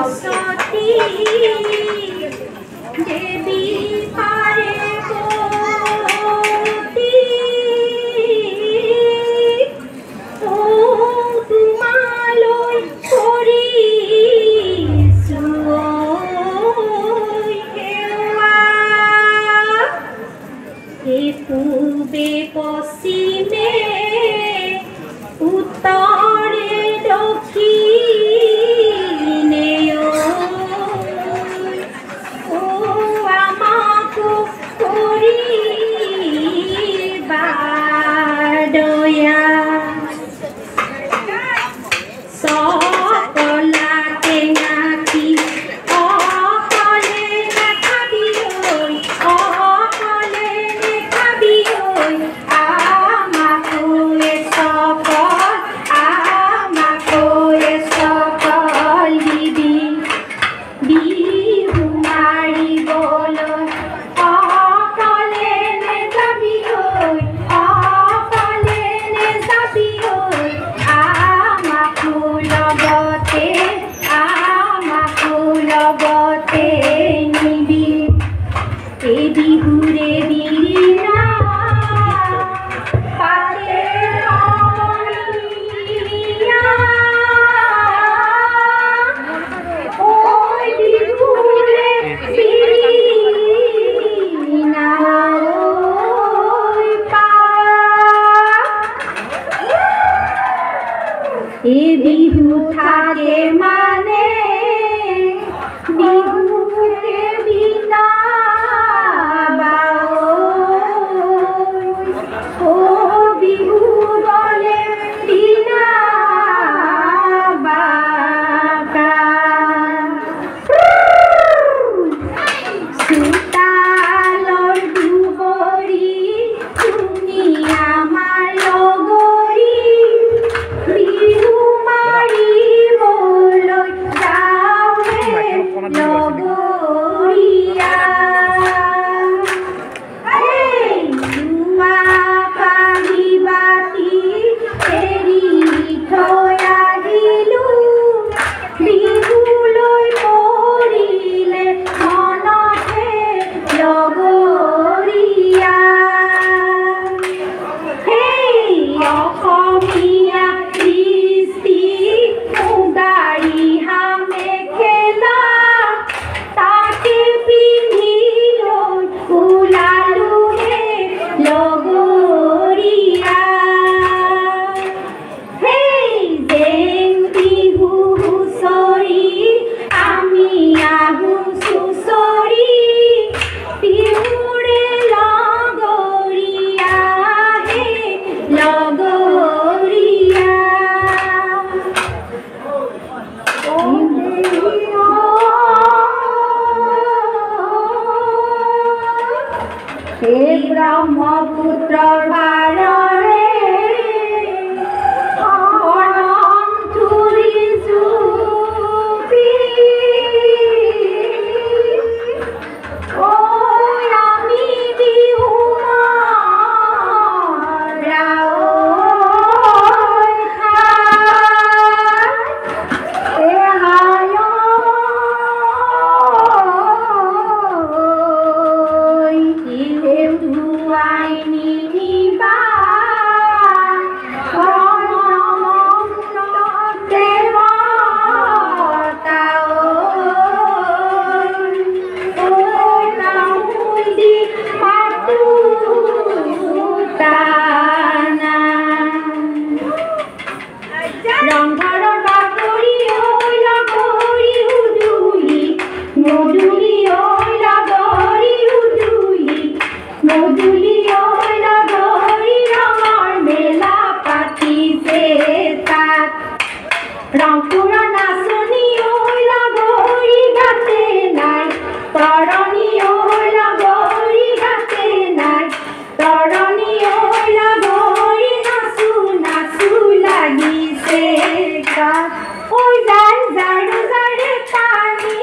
সৰস্বতী দেবী পাৰ্বতী ও তোমালৈ কৰিছো সেৱা এই পূবে পশ্চিমে উত্তরে দক্ষিণে ও আমাকো করিবা দয়া সকলাকে নাকি অকলে নাখাবি অকলে নেখাবি আমাকো সকল দিবি বিহু মাৰিবলৈ অকলে নেযাবি অকলে নেযাবি আমাকো লগতে নিবি এই বিহুৰে দিনা পাতে ৰমণীয়া ওই বিহুৰে দিনা এই বিহু থাকে মানে বিহুৰে বিনা ও বিহু বলে বিনা সুতালৰ দুবৰি তুমি আমাৰ লগৰী বিহু মাৰিবলৈ যাওঁৱে লগৰীয়া জুৱা পাৰি বাতি এৰি থৈ আহিলোঁ বিহুলৈ পৰিলে মনতে লগৰীয়া অসমীয়া কৃষ্টি মুগাৰী মেখেলা তাকে পিন্ধি লৈ ওলালোহে লগৰীয়া জেং বিহু হুঁচৰি আমি আহোঁ চুঁচৰি বিহুৰে লগৰীয়া লগৰীয়া এই ব্ৰহ্মপুত্ৰৰ পাৰৰে শৰণ তুলিছো আমি বিহু ৰংঘৰৰ বাকৰি ঐ লগৰী উদুলি মধুলি ঐ লগৰী উদুলি মধুলি ঐ লগৰী ৰঙৰ মেলা পাতিছে তাত ৰংপুৰৰ নাচনি ঐ লগৰী গাতে নাই তৰণি ঐ লগৰী গাতে নাই তৰণি ঐ লগৰী নাচো নাচো লাগিছে ঐ জান জাৰু জাৰে পানী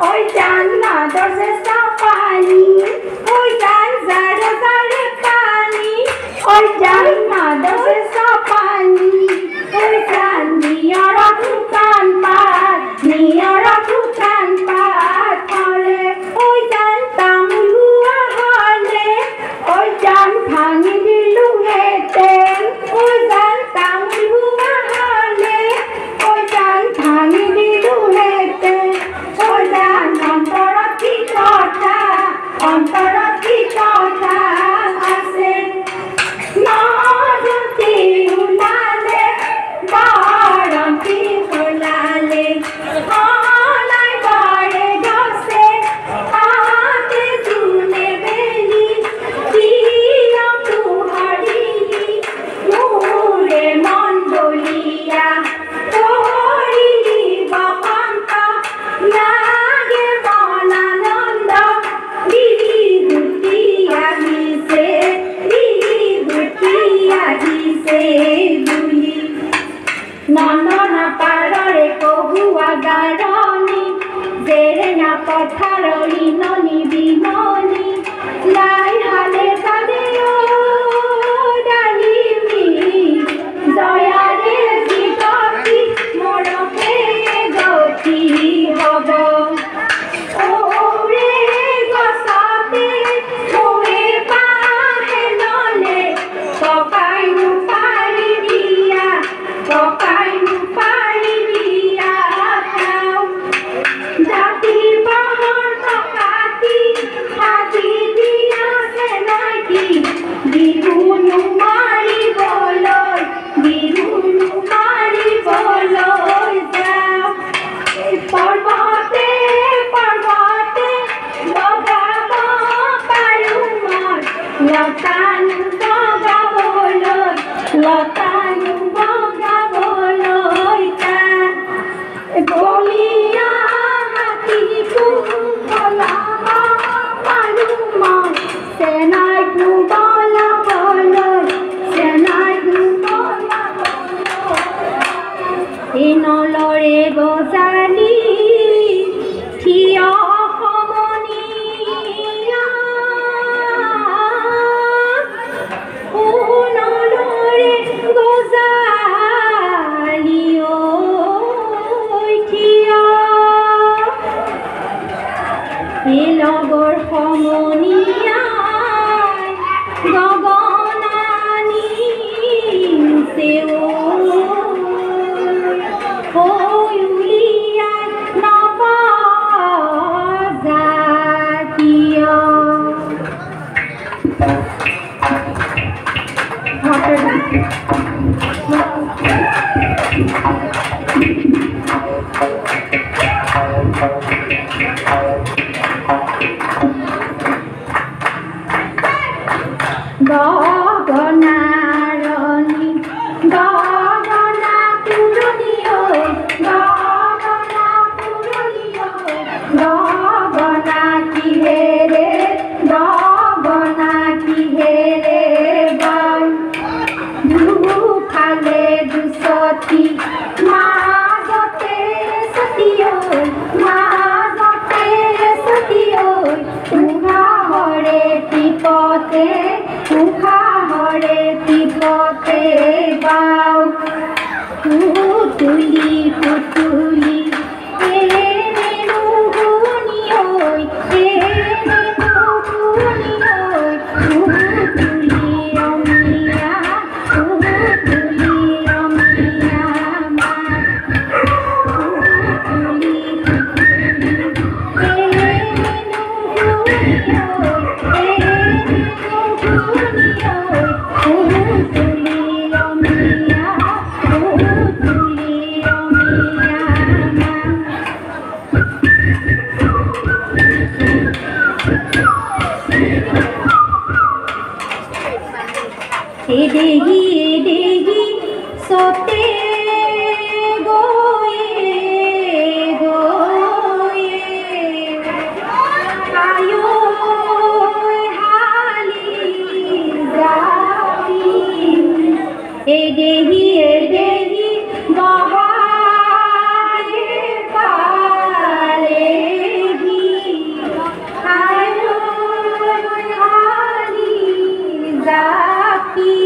ঐ জান নাদৰ চেষ্টা পানী ঐ জান জাৰু জাৰে পানী ঐ জান নাদৰ চেষ্টা পানী ঐ জান নিয়ৰা তুকান পাত নিয়ৰা পথাৰৰি ননি বিননি লাই হালে কালে ডালিমি জয়াৰে গতি মৰমে গতি হ'ব ওৰে গছতে ময়ে পাহে ললে ককাই পাৰি দিয়া ককাই পাৰি দিয়া জাতি বাহৰ টকাতি আজি দিয়া চেনাকি বিহুনো মাৰিবলৈ যাওঁ পৰ্বতে পৰ্বতে বগাব পাৰোঁ মই লতানো বগাবলৈ যাওঁ বলিয়া হাতীকো বলাব পাৰোঁ মই চেনাইকো নলৰে গজালি থিয় সমনীয়া নলৰে গজালি থিয় লগৰ সমনীয়াই গগনানি গগনাৰণী গগনা পুৰণি গগনা কিহেৰে বাই দুফালে দুচতি মাজতে চতি উঘাহৰে টিপতে বাও পুতুলি এদেহি সতে এদেহি বহালে পালেহি হালি জাতি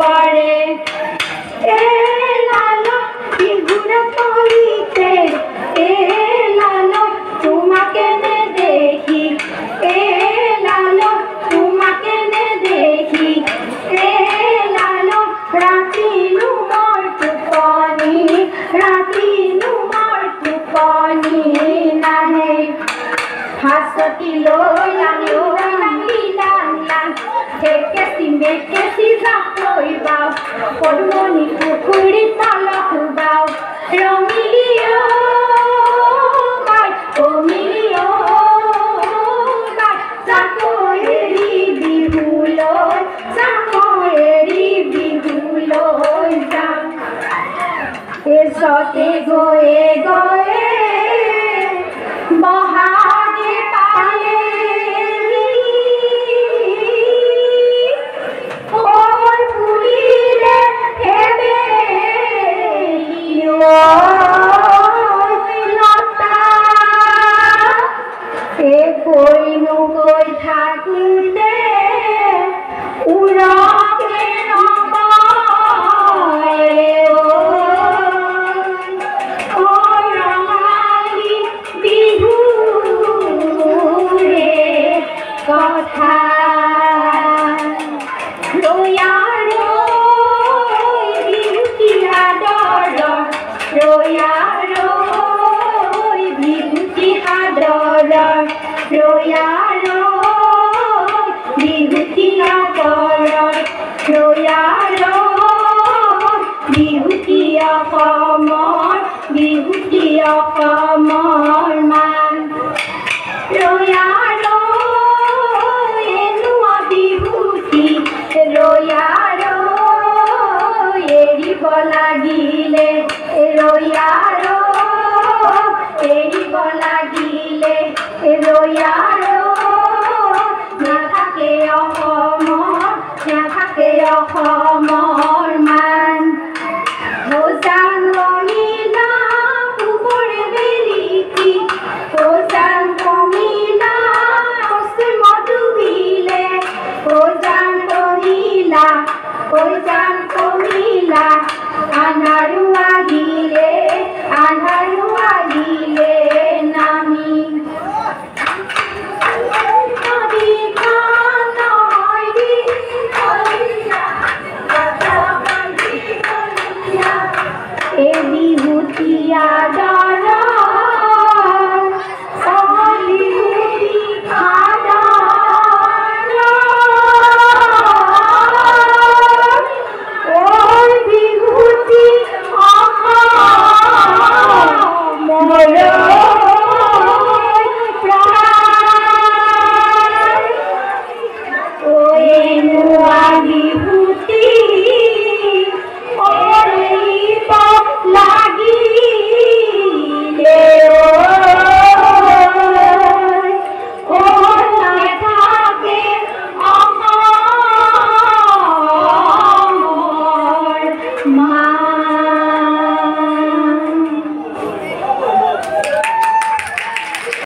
Pare, la lôi lăng đi lăng lăng thế cái gì mẹ cái gì ra tôi vào con moni kukuri tala tu vào Romeo mai Romeo mai sa tôi đi bihu lôi sa tôi đi bihu lôi sa এসতে গয়ে গয়ে বহাগে পালে ওর পুরিলে হেবে লতা এ কইনু কই থাকুতে উড়কে কথা রয়া রই বিহুটিয়া দর রয়া রই বিহুটিয়া দর রয়া রই বিহুটিয়া দর রয়া রই বিহুটিয়া কমর বিহুটিয়া